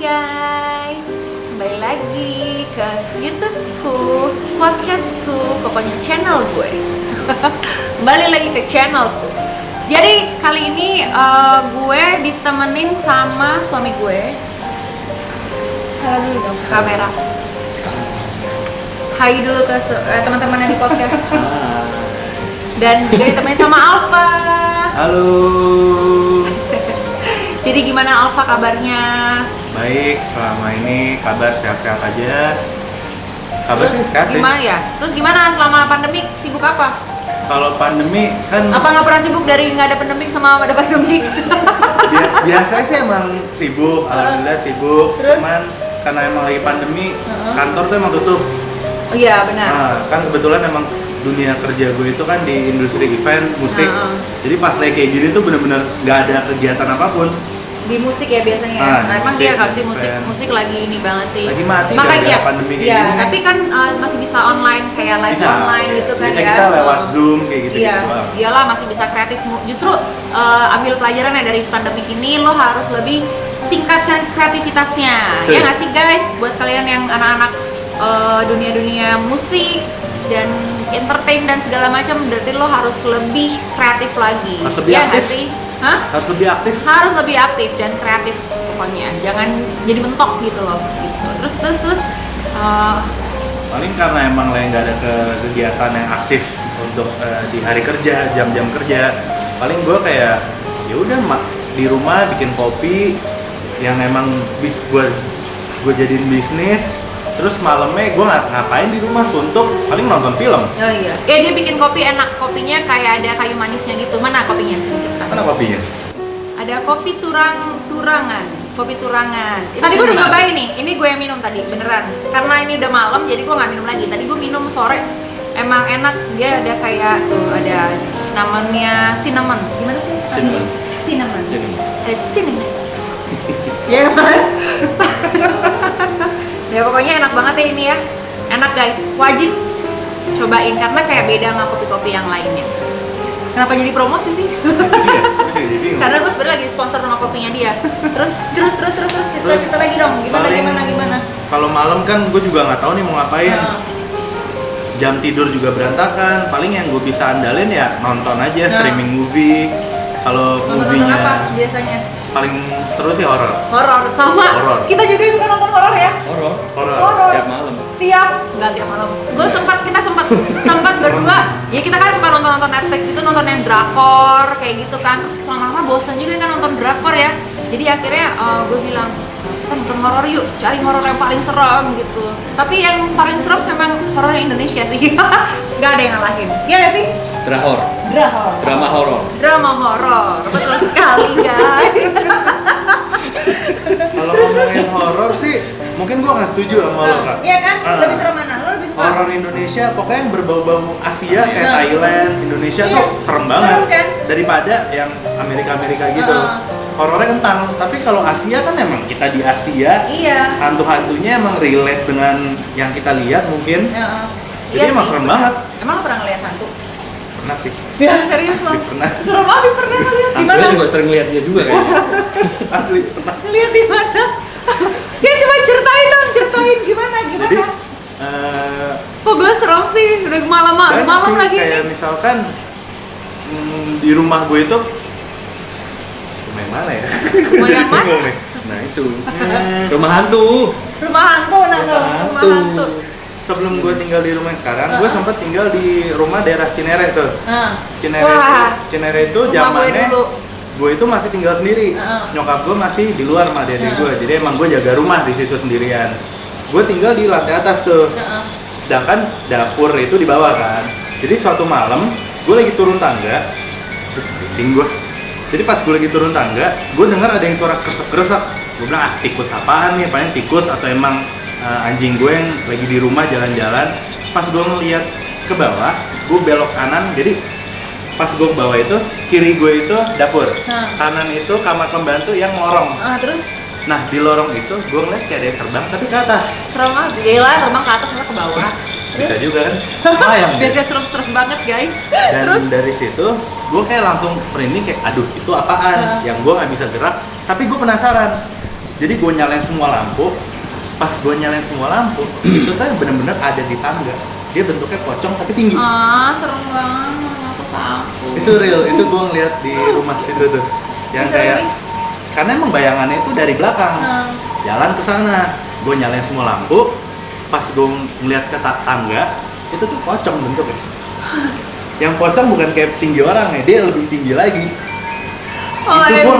guys, kembali lagi ke YouTubeku, podcastku, pokoknya channel gue. Kembali lagi ke channelku. Jadi kali ini gue ditemenin sama suami gue. Halo dulu dong ke kamera. Hai dulu ke teman-teman yang di podcast. Dan juga ditemenin sama Alfa. Halo. Jadi gimana Alfa kabarnya? Baik, selama ini kabar sehat-sehat aja. Kabar sih sehat sih. Gimana ya? Terus gimana selama pandemik? Sibuk apa? Kalau pandemi kan Apa nggak pernah sibuk dari nggak ada pandemik sama ada pandemik? biasanya sih emang sibuk, alhamdulillah sibuk. Terus? Cuman karena emang lagi pandemi, kantor tuh emang tutup. Oh iya benar. Nah, kan kebetulan emang dunia kerja gue itu kan di industri event musik. Jadi pas lagi kayak gini tuh bener-bener nggak ada kegiatan apapun. Di musik ya biasanya. Nah, emang dia kan sih musik lagi ini banget sih. Lagi mati makanya gara-gara pandemi kayak ya, gini. tapi kan masih bisa online kayak live Bisa. online gitu kan Biasanya ya. kita lewat Zoom kayak gitu. Iya, iyalah masih bisa kreatif. Justru ambil pelajaran ya dari pandemik ini, lo harus lebih tingkatkan kreativitasnya. Betul. Ya nggak sih guys? Buat kalian yang anak-anak dunia-dunia musik dan entertain dan segala macam, berarti lo harus lebih kreatif lagi. Harus lebih ya nggak aktif. sih? Hah? Harus lebih aktif. Harus lebih aktif dan kreatif pokoknya. Jangan jadi mentok gitu loh. Gitu. Terus Paling karena emang lagi nggak ada kegiatan yang aktif untuk di hari kerja, jam-jam kerja. Paling gue kayak ya udah di rumah bikin kopi yang emang gue jadiin bisnis. Terus malamnya gue ngapain di rumah, suntuk, paling nonton film. oh iya. Kayak dia bikin kopi enak, kopinya kayak ada kayu manisnya gitu. Mana kopinya? Mana kopinya? Ada kopi turangan. Kopi turangan. Tadi gue udah nyobain nih. Ini gue yang minum tadi, beneran. Karena ini udah malam, jadi gue nggak minum lagi. Tadi gue minum sore, emang enak. Dia ada kayak tuh, ada namanya cinnamon. Gimana sih? Cinnamon. Ada cinnamon. Ya kan? Ya pokoknya enak banget ya ini ya. Enak guys, wajib cobain karena kayak beda sama kopi-kopi yang lainnya. Kenapa jadi promosi sih? Jadi Karena gue sebenarnya lagi sponsor sama kopinya dia. Terus kita lagi dong. Gimana? Kalau malam kan gue juga nggak tahu nih mau ngapain. Jam tidur juga berantakan. Paling yang gue bisa andalin ya nonton aja streaming movie. Kalau Nonton movie-nya apa biasanya? paling seru sih horor. Horor sama. Horor. Kita juga suka nonton horor ya. Horor. Tiap malam. Enggak tiap malam. Kita sempat berdua. Ya kita kan suka nonton Netflix itu, nonton yang drakor kayak gitu kan. Terus lama-lama bosan juga kan nonton drakor ya. Jadi akhirnya gue bilang, kita nonton horor yuk, cari horor yang paling serem gitu. Tapi yang paling serem memang horor Indonesia sih. Gak ada yang ngalahin. Iya gak sih? Drama horor. Betul sekali guys. Kalau ngomongin horor sih, mungkin gua nggak setuju sama lo kak. Iya kan? Lebih serem mana? Lo lebih suka? Horor Indonesia pokoknya yang berbau-bau Asia kayak Nah. Thailand, Indonesia Iya. tuh serem banget. Serem kan? Daripada yang Amerika gitu. Horornya kentang. Tapi kalau Asia kan emang kita di Asia, Iya. hantu-hantunya emang relate dengan yang kita lihat mungkin. Jadi Iya emang sih. serem banget. Emang lo pernah ngeliat hantu? Pernah sih. Ya serius lo? Asli pernah. Serem banget pernah ngeliat di mana? Gue juga sering lihat dia juga kayaknya. Asli pernah. Ngeliat di mana? Ya coba ceritain gimana? Jadi Kok gue serem sih? Udah malam banyak sih, lagi kayak nih. misalkan di rumah gue itu rumah yang mana ya? Rumah yang mana? Bingung nih. Nah itu. Rumah hantu. Rumah hantu, rumah hantu. Sebelum gue tinggal di rumah yang sekarang, gue sempat tinggal di rumah daerah Cinere tuh. Wah. Cinere itu Rumah gue zamannya dulu. gue itu masih tinggal sendiri. Nyokap gue masih di luar sama adik gue. Jadi emang gue jaga rumah di situ sendirian. Gue tinggal di lantai atas tuh. Sedangkan dapur itu di bawah kan. Jadi suatu malam gue lagi turun tangga. Ting gue. Jadi pas gue lagi turun tangga, gue dengar ada yang suara kresek-kresek. Gue bilang tikus apaan nih? Paling tikus atau emang anjing gue yang lagi di rumah jalan-jalan. Pas gue ngeliat ke bawah, gue belok kanan. Jadi pas gue ke bawah itu, kiri gue itu dapur, kanan itu kamar pembantu yang lorong. Terus? Nah di lorong itu gue ngeliat kayak ada yang terbang tapi ke atas. Serem banget. Gila, terbang ke atas malah ke bawah. Bisa juga kan? Lumayan. Biar gak serem-serem banget guys. Dan Terus? dari situ gue kayak langsung merinding kayak aduh itu apaan? Yang gue nggak bisa gerak. Tapi gue penasaran. Jadi gue nyalain semua lampu. Pas gue nyalain semua lampu, itu tuh bener-bener ada di tangga. Dia bentuknya pocong tapi tinggi. Serem banget, aku takut. Itu real, itu gue ngeliat di rumah situ tuh. Yang Bisa kayak, lebih? karena emang bayangannya itu dari belakang. Jalan ke sana, gue nyalain semua lampu. Pas gue ngeliat ke tangga, itu tuh pocong bentuknya. Yang pocong bukan kayak tinggi orang ya, dia lebih tinggi lagi. Itu gue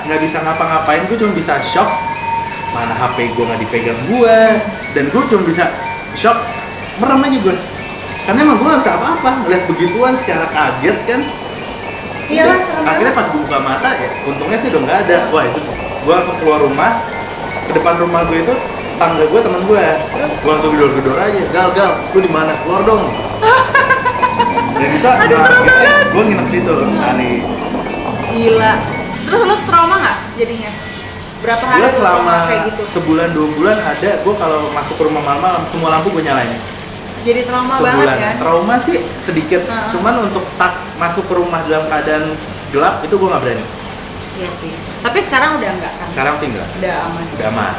nggak bisa ngapa-ngapain, gue cuma bisa shock. Mana HP gue nggak dipegang gue, dan gue cuma bisa shock, merem aja gue. Karena emang gue nggak bisa apa-apa, ngeliat begituan secara kaget kan. Iya, serem Akhirnya banget. pas gue buka mata ya, untungnya sih udah nggak ada. Wah itu, gue langsung keluar rumah, ke depan rumah gue itu tangga gue temen gue. Gue langsung gedor-gedor aja, gal, lu di mana? Keluar dong. Dan itu akhirnya gue nginep situ sehari. Gila. Terus lu trauma nggak jadinya? Berapa hari Gue lu selama trauma kayak gitu? sebulan 2 bulan ada, gue kalau masuk ke rumah malam semua lampu gue nyalain. Jadi trauma Sebulan. banget kan? Trauma sih sedikit, cuman untuk masuk ke rumah dalam keadaan gelap itu gue nggak berani. Iya sih. Tapi sekarang udah enggak kan? Sekarang sih enggak. Udah aman. Udah aman.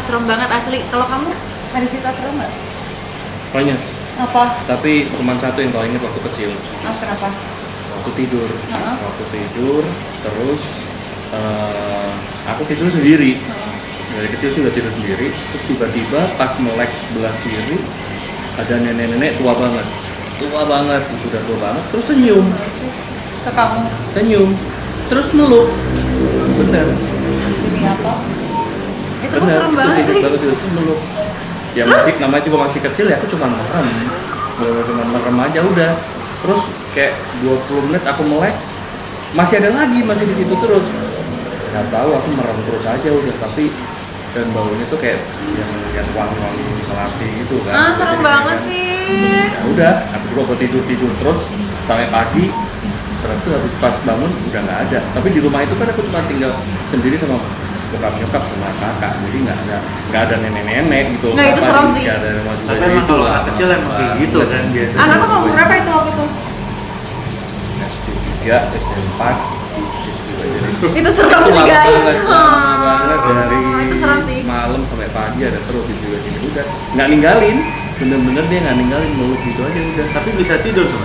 Serem banget asli. Kalau kamu ada cerita serem nggak? Banyak. Apa? Tapi cuma satu yang paling ingat waktu kecil. Kenapa? Waktu tidur. Waktu tidur, terus aku tidur sendiri. Dari kecil sudah tidur sendiri. Terus tiba-tiba pas melek sebelah kiri ada nenek-nenek tua banget. Tua banget, udah tua banget. Terus senyum. Ke kamu? Senyum. Terus meluk. Bener. Demi apa? Itu kok Bener. serem banget Terus sih. ingat banget itu meluk. Ya masih namanya juga masih kecil ya, aku cuma merem. Cuma merem aja udah. Terus kayak 20 menit aku melek, masih ada lagi, masih di situ terus. Nggak tahu, aku merem terus aja udah. Tapi dan baunya tuh kayak yang wangi-wangi melati gitu kan. Serem Jadi banget kan, sih. ya udah, aku juga tidur terus sampai pagi. Terus habis pas bangun udah nggak ada. Tapi di rumah itu kan aku cuma tinggal sendiri sama bokap nyokap sama kakak, jadi nggak ada nenek-nenek gitu. Nggak, itu serem sih. Nggak ada rumah juga. Tapi emang kalau anak kecil emang kayak gitu kan biasanya. Anak kamu umur berapa itu waktu itu? SD 3, SD 4. Itu serem sih guys. Banget dari Itu serem sih. malam sampai pagi ada terus di juga sini udah nggak ninggalin, bener-bener dia nggak ninggalin meluk gitu aja udah. Tapi bisa tidur tuh.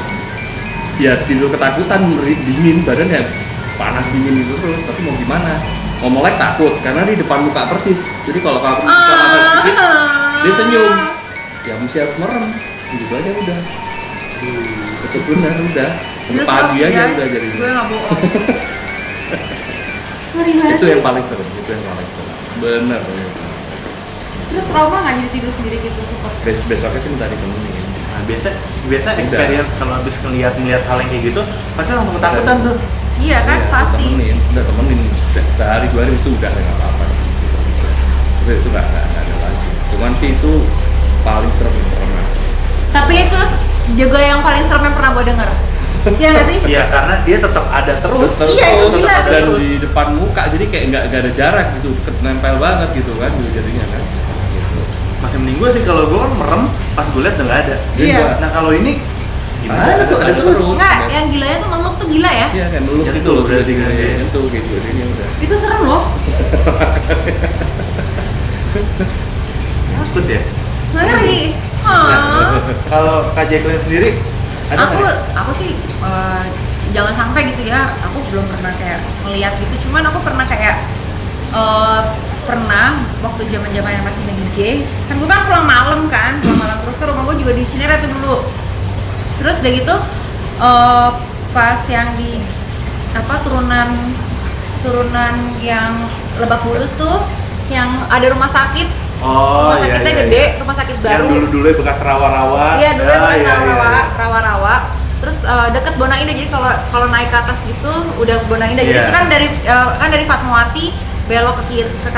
Ya tidur ketakutan, dingin badannya panas dingin gitu terus. Tapi mau gimana? Mau melek takut karena di depan muka persis. Jadi kalau kamu buka mata sedikit, dia senyum. Ya mesti harus merem. Gitu aja udah. Betul benar udah. Sampai pagi aja udah jadi. Gue nggak bohong. Itu yang paling serem. Itu yang paling serem. Bener. Terus trauma nggak jadi tidur sendiri gitu suka? Besoknya sih minta ditemenin. Nah, biasa experience kalau habis ngeliat hal yang kayak gitu pasti langsung ketakutan tuh. Iya kan, pasti. Udah temenin sehari 2 hari itu udah nggak apa-apa. Terus itu nggak ada lagi. Cuman sih itu paling serem yang pernah. Tapi itu juga yang paling serem yang pernah gue denger. Iya nggak sih? Iya, karena dia tetap ada terus. Terus, Iya, itu tetap gila ada sih. di depan muka, jadi kayak nggak ada jarak gitu, nempel banget gitu kan, gitu jadinya kan. Masih mending gue sih kalau gue kan merem pas gue liat udah nggak ada. Iya. Nah kalau ini gimana Ada, tuh ada ada terus. terus. Enggak, yang gilanya tuh meluk tuh gila ya. Iya kayak meluk Nyentuh gitu loh, berarti kan, ya. nyentuh gitu, jadinya udah. Itu serem loh. Takut ya. Ngeri. Nah, kalau Kak Jacqueline sendiri ada Aku nggak? aku sih jangan sampai gitu ya. Aku belum pernah kayak melihat gitu. Cuman aku pernah kayak pernah waktu zaman-zamannya masih nge-DJ. Kan gue kan pulang malam terus ke rumah gue juga di Cinere tuh dulu. Terus udah gitu pas yang di turunan yang Lebak Bulus tuh yang ada rumah sakit. Oh Rumah sakitnya gede, rumah sakit baru. Yang dulu bekas rawa-rawa. Iya, dulu Ya, bekas rawa-rawa. Terus deket Bona Indah, jadi kalau naik ke atas gitu udah Bona Indah. Jadi Iya. itu kan dari Fatmawati belok ke kiri ke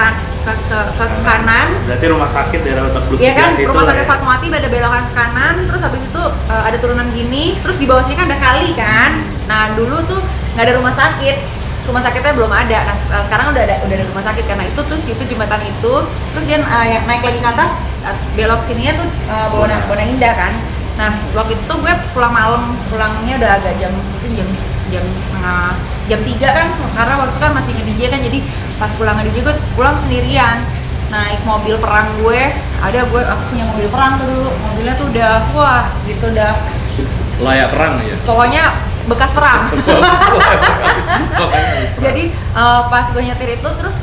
kanan. Berarti rumah sakit daerah Lebak Bulus. Iya kan, sebelah situ rumah lah sakit ya. Fatmawati ada belokan ke kanan, terus habis itu ada turunan gini, terus di bawah sini kan ada kali kan. Nah dulu tuh nggak ada rumah sakitnya belum ada. Nah sekarang udah ada rumah sakit karena itu tuh situ jembatan itu, terus dia yang naik lagi ke atas belok sininya tuh Bona Indah kan. Nah waktu itu gue pulangnya udah agak jam 3 kan, karena waktu itu kan masih nge-DJ kan, jadi pas pulang ke DJ gue pulang sendirian, naik mobil perang gue, aku punya mobil perang tuh dulu, mobilnya tuh udah wah gitu udah layak perang ya. pokoknya bekas perang. Jadi pas gue nyetir itu terus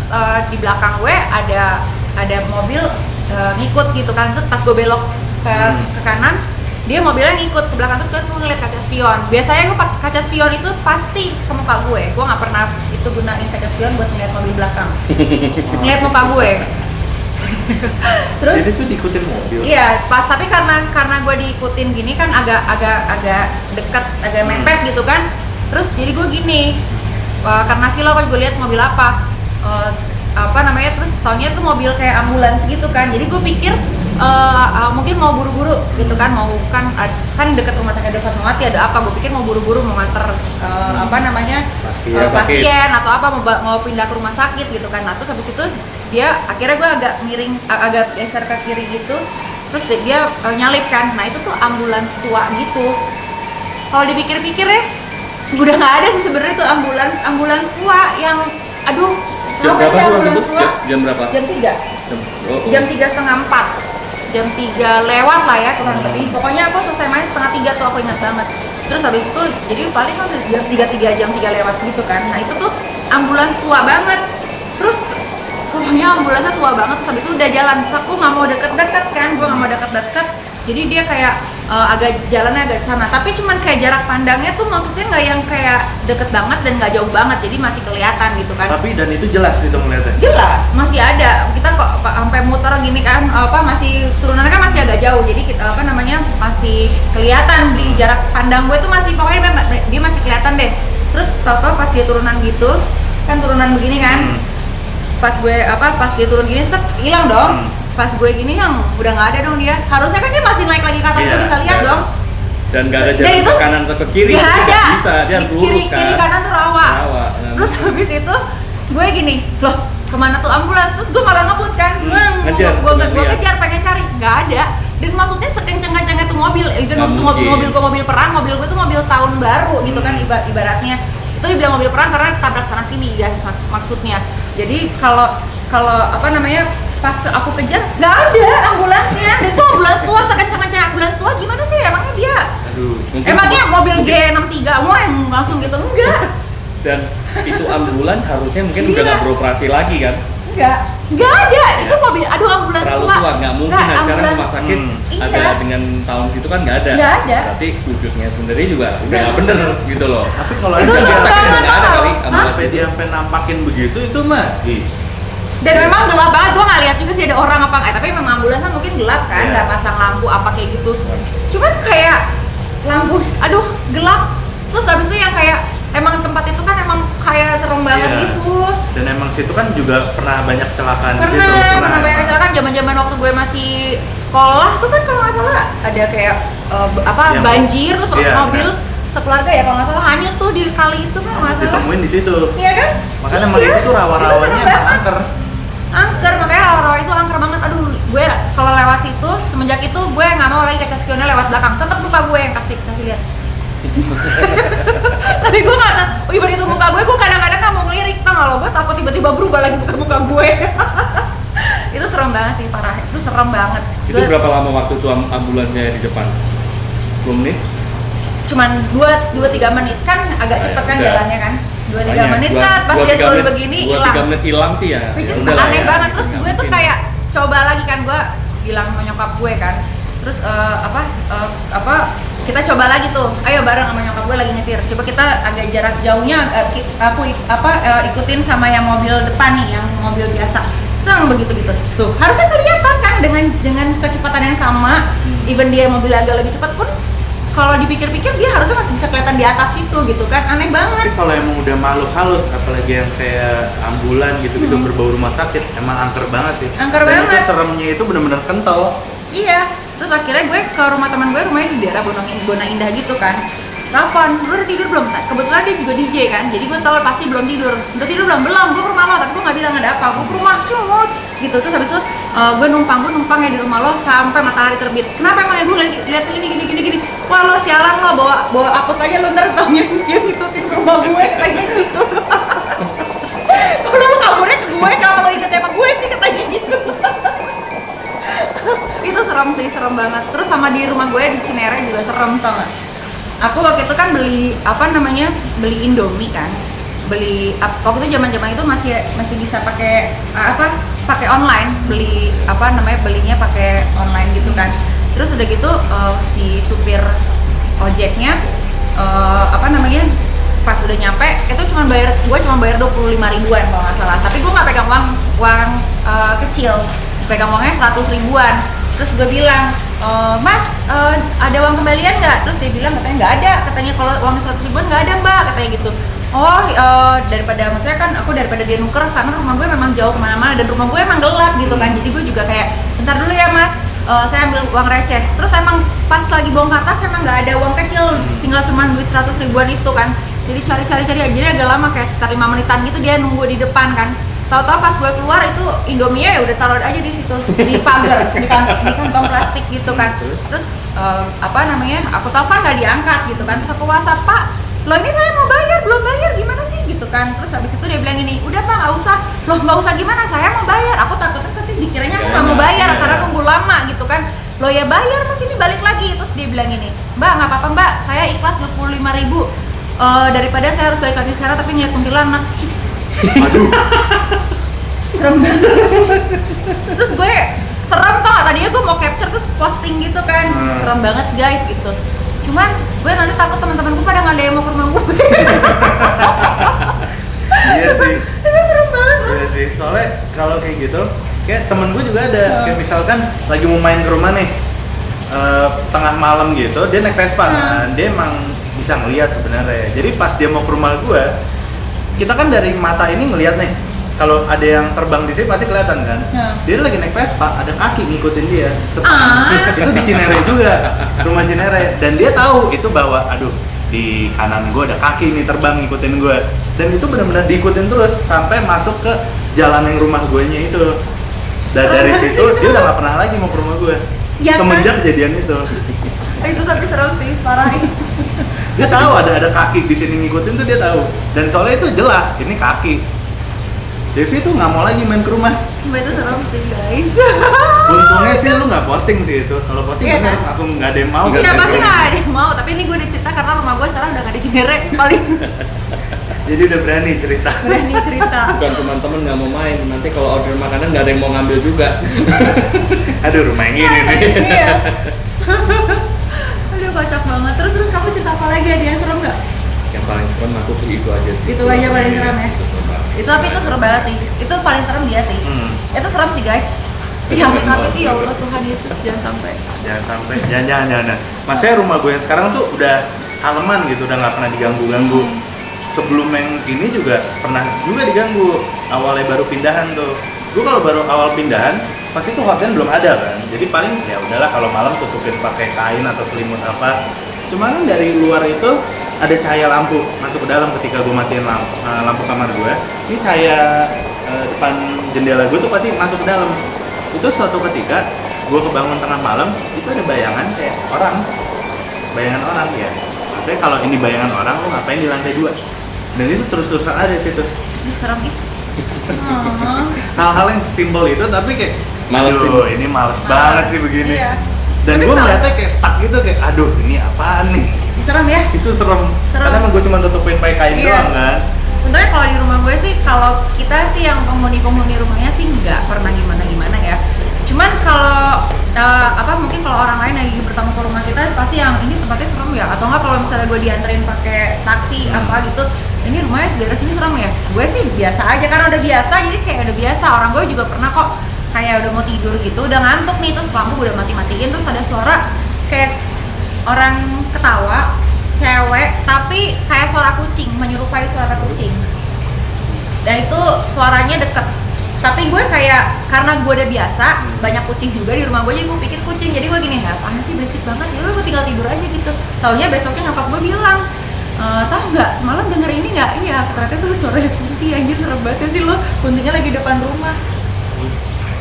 di belakang gue ada mobil ngikut gitu kan, pas gue belok ke kanan dia mobilnya ngikut ke belakang, terus gue ngeliat kaca spion. Biasanya gue pakai kaca spion itu pasti ke muka gue nggak pernah itu gunain kaca spion buat ngeliat mobil belakang. Ngeliat muka gue. Terus jadi tuh diikutin mobil. Iya, tapi karena gue diikutin gini kan agak dekat, agak mepet gitu kan. Terus jadi gue gini, karena silau kan gue lihat mobil apa namanya, terus taunya tuh mobil kayak ambulans gitu kan. Jadi gue pikir mungkin mau buru-buru gitu kan, mau kan deket rumah sakit Dr. Fatmawati ada apa? Gue pikir mau buru-buru mau nganter pasien atau apa, mau pindah ke rumah sakit gitu kan. Nah terus habis itu dia akhirnya gue agak miring, agak geser ke kiri gitu, terus dia nyalip kan. Nah itu tuh ambulans tua gitu. Kalau dipikir-pikir ya udah nggak ada sih sebenarnya tuh ambulans tua yang aduh Jam kenapa sih berapa ambulans tua? Jam berapa? Jam 3 jam 3:30 jam 3 lewat lah ya kurang lebih. Pokoknya aku selesai main 2:30 tuh, aku ingat banget. Terus habis itu jadi paling kan jam 3 lewat gitu kan. Nah itu tuh ambulans tua banget. Terus pokoknya ambulansnya tua banget, terus habis itu udah jalan. Terus aku nggak mau deket-deket kan, gue nggak mau deket-deket. Jadi dia kayak agak jalannya agak sana, tapi cuman kayak jarak pandangnya tuh maksudnya nggak yang kayak deket banget dan nggak jauh banget, jadi masih kelihatan gitu kan. Tapi dan itu jelas itu ngeliatnya. Jelas, masih ada. Kita kok sampai muter gini kan, masih turunannya kan masih agak jauh, jadi kita masih kelihatan di jarak pandang gue tuh masih pokoknya dia masih kelihatan deh. Terus tau-tau pas dia turunan gitu, kan turunan begini kan, pas dia turun gini hilang dong. Pas gue gini yang udah nggak ada dong dia. Harusnya kan dia masih naik lagi ke atas, gue bisa lihat dong. Dan nggak ada jalan ke kanan atau ke kiri. Nggak ada. Bisa, dia harus lurus kan. Kiri kanan tuh rawa. Terus Nah. habis itu gue gini, loh kemana tuh ambulans? Terus gue malah ngebut kan. Gue kejar pengen cari, nggak ada. Dan maksudnya sekencang-kencangnya tuh mobil, even mobil gue tuh mobil tahun baru gitu kan ibaratnya. Itu dibilang mobil perang karena tabrak sana sini guys maksudnya. Jadi kalau pas aku kejar nggak ada ambulansnya, dan itu ambulans tua, sekencang-kencang ambulans tua gimana sih emangnya dia? Emangnya mobil G63 mau yang langsung gitu? Enggak. Dan itu ambulans harusnya mungkin udah nggak beroperasi lagi kan? Nggak ada. Itu mobil, aduh ambulans terlalu tua, nggak mungkin. Nah sekarang rumah sakit ada dengan tahun itu kan nggak ada. Berarti wujudnya sendiri juga udah nggak bener gitu loh. Tapi kalau itu nggak ada kali sampai dia sampai nampakin begitu itu mah. Dan memang gelap banget, gue nggak lihat juga sih ada orang apa nggak, tapi memang ambulans kan mungkin gelap kan, nggak pasang lampu apa kayak gitu. Cuman kayak lampu, aduh gelap. Terus habis itu yang kayak emang tempat itu kan emang kayak serem banget gitu. Dan emang situ kan juga pernah banyak kecelakaan di situ. Pernah banyak kecelakaan zaman waktu gue masih sekolah tuh kan kalau nggak salah ada kayak banjir terus mobil sekeluarga ya kalau nggak salah hanyut tuh di kali itu kan nggak salah. Ditemuin di situ. Iya kan? Makanya emang itu tuh rawa-rawanya emang angker, makanya rawa-rawa itu angker banget. Aduh, gue kalau lewat situ semenjak itu gue nggak mau lagi kaca spionnya lewat belakang, tetap muka gue yang kasih lihat. Tapi gue nggak, ibarat itu muka gue kadang-kadang nggak mau ngelirik, tau nggak lo, gue takut tiba-tiba berubah lagi muka gue. Itu serem banget sih, parah. Itu serem banget. Itu berapa lama waktu tuh ambulansnya di depan? 10 menit? Cuman 2-3 menit kan agak cepet kan jalannya kan. 2-3 menit saat pas dia turun begini hilang. 2-3 menit hilang sih ya. Which is aneh banget. Terus gue tuh kayak coba lagi kan, gue bilang sama nyokap gue kan. Terus kita coba lagi tuh, ayo bareng sama nyokap gue lagi nyetir. Coba kita agak jarak jauhnya, aku ikutin sama yang mobil depan nih, yang mobil biasa. Begitu tuh harusnya kelihatan kan dengan kecepatan yang sama. Even dia mobil agak lebih cepat pun, kalau dipikir-pikir dia harusnya masih bisa kelihatan di atas itu gitu kan, aneh banget. Tapi kalau emang udah makhluk halus, apalagi yang kayak ambulan gitu berbau rumah sakit, emang angker banget sih. Angker dan banget. itu seremnya itu bener-bener kental. Iya, terus akhirnya gue ke rumah teman gue, rumahnya di daerah Bona Indah gitu kan. Telepon, lu udah tidur belum? Kebetulan dia juga DJ kan, jadi gue tahu pasti belum tidur. Udah tidur belum? Belum, gue ke rumah lo, tapi gue nggak bilang ada apa. Gue ke rumah semut, gitu. Terus habis itu gue numpang ya di rumah lo sampai matahari terbit. Kenapa emang gue lihat gini? Wah lo sialan lo, bawa apus aja lo, ntar taunya dia ngikutin ke rumah gue kayak gitu. Kalau lo kaburnya ke gue, kenapa lo ikut sama gue sih, katanya gitu. Itu serem sih, serem banget. Terus sama di rumah gue di Cinere juga serem, tau gak? Aku waktu itu kan beli beli Indomie kan. Waktu itu zaman-zaman itu masih bisa pakai pakai online, belinya pakai online gitu kan. Terus udah gitu si supir ojeknya pas udah nyampe itu gue cuma bayar 25 ribuan kalau nggak salah, tapi gue nggak pegang uang kecil, pegang uangnya 100 ribuan. Terus gue bilang, mas ada uang kembalian nggak? Terus dia bilang katanya nggak ada, katanya kalau uang 100 ribuan nggak ada mbak, katanya gitu. Daripada dia nuker, karena rumah gue memang jauh kemana-mana dan rumah gue emang gelap gitu kan, jadi gue juga kayak bentar dulu ya mas, saya ambil uang receh. Terus emang pas lagi bongkar tas emang nggak ada uang kecil, tinggal cuma duit 100 ribuan itu kan. Jadi cari jadi agak lama, kayak sekitar 5 menitan gitu dia nunggu di depan kan. Tahu-tahu pas gue keluar itu Indomie-nya ya udah taruh aja di situ, di pagar, di kantong plastik gitu kan. Terus aku telepon nggak diangkat gitu kan. Terus aku WhatsApp, Pak, lo ini saya mau bayar, belum bayar, gimana sih gitu kan. Terus habis itu dia bilang gini, udah Pak nggak usah. Loh nggak usah gimana, saya mau bayar. Aku takutnya nanti dikiranya aku nggak mau bayar karena nunggu lama gitu kan. Lo ya bayar mas, ini balik lagi. Terus dia bilang gini, Mbak nggak apa-apa Mbak, saya ikhlas 25 ribu. Daripada saya harus balik lagi sekarang tapi ngeliat kuntilanak. Aduh. Serem banget. Terus gue serem tau gak, tadinya gue mau capture terus posting gitu kan. Serem banget guys gitu. Cuman gue nanti takut teman-teman gue pada nggak ada yang mau ke rumah gue. Iya sih. Itu serem banget. Iya sih. Soalnya kalau kayak gitu, kayak temen gue juga ada. Kayak misalkan lagi mau main ke rumah nih, tengah malam gitu, dia naik Vespa kan. Dia emang bisa ngelihat sebenarnya. Jadi pas dia mau ke rumah gue, kita kan dari mata ini ngelihat nih, kalau ada yang terbang di sini pasti kelihatan kan. Dia lagi naik Vespa, ada kaki ngikutin dia. Itu di Cinere juga, rumah Cinere. Dan dia tahu itu bahwa, aduh, di kanan gue ada kaki nih terbang ngikutin gue. Dan itu benar-benar diikutin terus sampai masuk ke jalan yang rumah guenya itu. Dan dari situ dia udah nggak pernah lagi mau ke rumah gue. Ya, semenjak kejadian itu. Itu tapi serem sih, parah. Dia tahu ada kaki di sini ngikutin tuh, dia tahu. Dan soalnya itu jelas ini kaki. Dari situ nggak mau lagi main ke rumah. Sumpah itu serem sih guys. Untungnya sih lu nggak posting sih itu. Kalau posting bener langsung nggak ada yang mau. Iya pasti nggak ada yang mau. Tapi ini gue udah cerita karena rumah gue sekarang udah nggak di Cinere paling. Jadi udah berani cerita. Berani cerita. Bukan teman-teman nggak mau main, nanti kalau order makanan nggak ada yang mau ngambil juga. Aduh rumah yang ini nih. Iya. Aduh kocak banget. Terus kamu cerita apa lagi, ada yang serem nggak? Yang paling serem aku tuh itu aja sih. Itu aja paling serem ya. Itu tapi itu serem banget sih. Itu paling serem dia sih. Itu serem sih guys. Iya, tapi ya Allah Tuhan Yesus jangan sampai. Jangan. Maksudnya rumah gue yang sekarang tuh udah kaleman gitu, udah nggak pernah diganggu-ganggu. Sebelum yang ini juga pernah juga diganggu. Awalnya baru pindahan tuh. Gue kalau baru awal pindahan, pasti tuh horden belum ada kan. Jadi paling ya udahlah kalau malam tutupin pakai kain atau selimut apa. Cuma kan dari luar itu ada cahaya lampu masuk ke dalam ketika gue matiin lampu kamar gue. Ini cahaya depan jendela gue tuh pasti masuk ke dalam. Itu suatu ketika gue kebangun tengah malam, itu ada bayangan kayak orang. Bayangan orang ya. Maksudnya kalau ini bayangan orang, lo ngapain di lantai 2? Dan itu terus-terusan ada di situ. Ini serem itu. Hal-hal yang simpel itu tapi kayak males aduh ini males banget sih begini. Iya. Dan gue ngeliatnya kayak stuck gitu, kayak aduh ini apaan nih. Serem ya? Itu serem. Karena emang gue cuma tutupin pakai kain doang kan. Untungnya kalau di rumah gue sih, kalau kita sih yang penghuni rumahnya sih nggak pernah gimana ya. Cuman kalau mungkin kalau orang lain lagi bertamu ke rumah kita pasti yang ini tempatnya serem ya, atau enggak kalau misalnya gue dianterin pakai taksi apa gitu, ini rumahnya daerah sini serem ya. Gue sih biasa aja karena udah biasa, jadi kayak udah biasa. Orang gue juga pernah kok kayak udah mau tidur gitu, udah ngantuk nih, terus lampu udah mati-matiin, terus ada suara kayak orang ketawa cewek tapi kayak suara kucing, menyerupai suara kucing. Dan itu suaranya deket. Tapi gue kayak, karena gue udah biasa, banyak kucing juga di rumah gue, jadi gue pikir kucing. Jadi gue gini, apaan sih berisik banget, ya udah gue tinggal tidur aja gitu. Taunya besoknya nyokap gue bilang, tahu nggak semalam denger ini nggak? Iya, ternyata tuh suara kunti, anjir serem banget sih lo, kuntinya lagi depan rumah.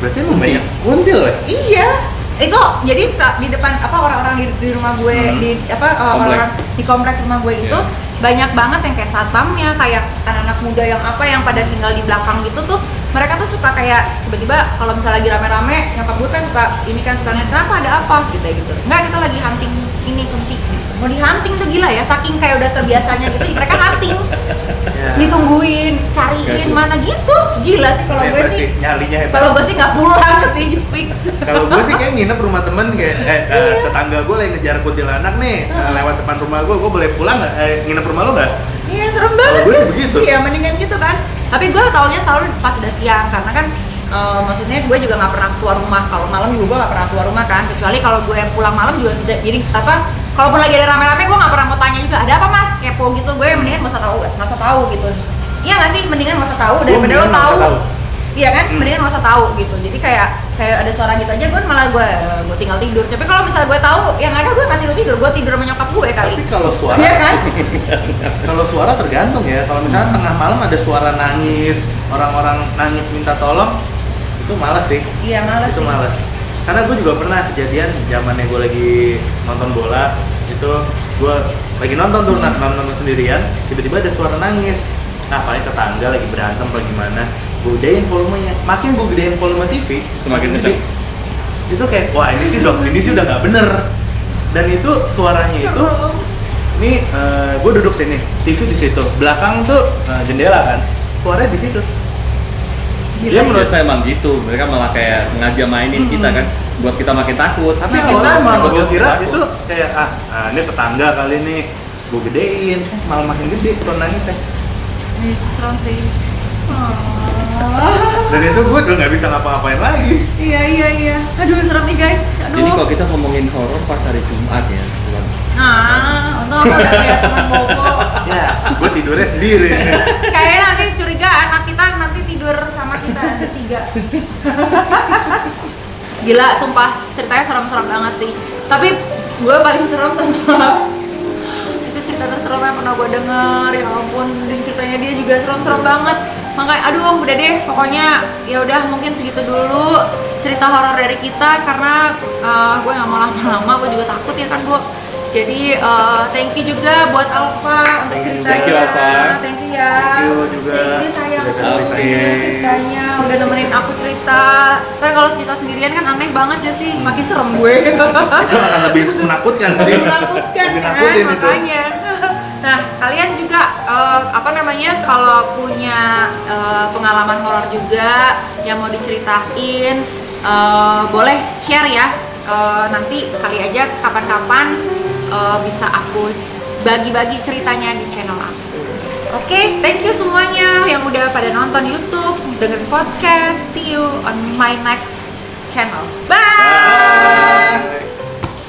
Berarti emang banyak kuntil ya? Iya, itu jadi di depan orang-orang di rumah gue, orang-orang di kompleks rumah gue itu banyak banget yang kayak satpamnya, kayak anak-anak muda yang pada tinggal di belakang gitu tuh, mereka tuh suka kayak tiba-tiba kalau misalnya lagi rame-rame nyokap gue kan suka ini kan suka ngeliat kenapa ada apa gitu enggak kita lagi hunting ini kunti gitu. Mau di hunting tuh gila ya saking kayak udah terbiasanya gitu mereka hunting Ya. ditungguin cariin mana gitu gila sih kalau gue Hebat sih nyalinya hebat. kalau gue sih nggak pulang sih fix Kalau gue sih kayak nginep rumah temen kayak tetangga gue lagi ngejar kuntilanak nih lewat depan rumah gue boleh pulang nggak? Nginep rumah lo nggak? iya serem banget Kalau gue sih begitu. iya mendingan gitu kan tapi gue taunya selalu pas udah siang karena kan maksudnya gue juga nggak pernah keluar rumah kalau malam juga gue nggak pernah keluar rumah kan kecuali kalau gue pulang malam juga tidak jadi apa kalaupun lagi ada rame-rame gue nggak pernah mau tanya juga ada apa mas kepo gitu gue mendingan nggak usah tahu gitu iya nggak sih mendingan nggak usah tahu daripada lo tahu iya kan mendingan nggak usah tahu gitu jadi kayak ada suara gitu aja gue malah gue tinggal tidur tapi kalau misalnya gue tahu yang ada gue nggak tidur gue tidur sama nyokap gue kali Tapi kalau suara, iya kan kalau suara tergantung ya. Kalau misalnya tengah malam ada suara nangis, orang-orang nangis minta tolong, itu malas sih. iya malas Itu sih malas. Karena gue juga pernah kejadian zamannya gue lagi nonton bola, itu gue lagi nonton tuh nonton sendirian, tiba-tiba ada suara nangis. Nah paling tetangga lagi berantem apa gimana, gue gedein volumenya. Makin gue gedein volume TV, Semakin gede. kencang. Itu kayak wah ini sih udah nggak bener. Dan itu suaranya itu ini gue duduk sini, TV di situ, belakang tuh jendela kan, suaranya di situ. Dia menurut saya emang gitu, mereka malah kayak sengaja mainin kita kan, buat kita makin takut. Tapi Makin awalnya emang takut. gue kira Takut. itu kayak ini tetangga kali ini, gue gedein, malah makin gede suara nangisnya. itu serem sih Dan itu gue udah nggak bisa ngapa-ngapain lagi. iya aduh serem nih guys aduh Jadi kalau kita ngomongin horor pas hari Jumat ya, bukan? nah untung aku udah lihat teman bobo Ya, gue tidurnya sendiri. kayaknya nanti curiga anak kita nanti tidur sama kita bertiga gila sumpah ceritanya serem-serem banget sih tapi gue paling serem sama itu cerita terserem yang pernah gue denger ya ampun dan ceritanya dia juga serem-serem banget makanya aduh udah deh pokoknya ya udah mungkin segitu dulu cerita horor dari kita karena gue nggak mau lama-lama gue juga takut ya kan Bu jadi thank you juga buat Alfa untuk ceritanya Thank you, Alfa. thank you ya Thank you juga. thank you sayang Udah Oke. ceritanya. ceritanya udah nemenin aku cerita kan kalau cerita sendirian kan aneh banget ya sih makin serem gue Itu akan lebih menakutkan sih. menakutkan Lebih kan nakutin itu. makanya nah kalian juga apa namanya kalau punya pengalaman horor juga yang mau diceritain boleh share ya nanti kali aja kapan-kapan bisa aku bagi-bagi ceritanya di channel aku. Oke, thank you semuanya yang udah pada nonton YouTube, dengerin podcast. See you on my next channel. Bye.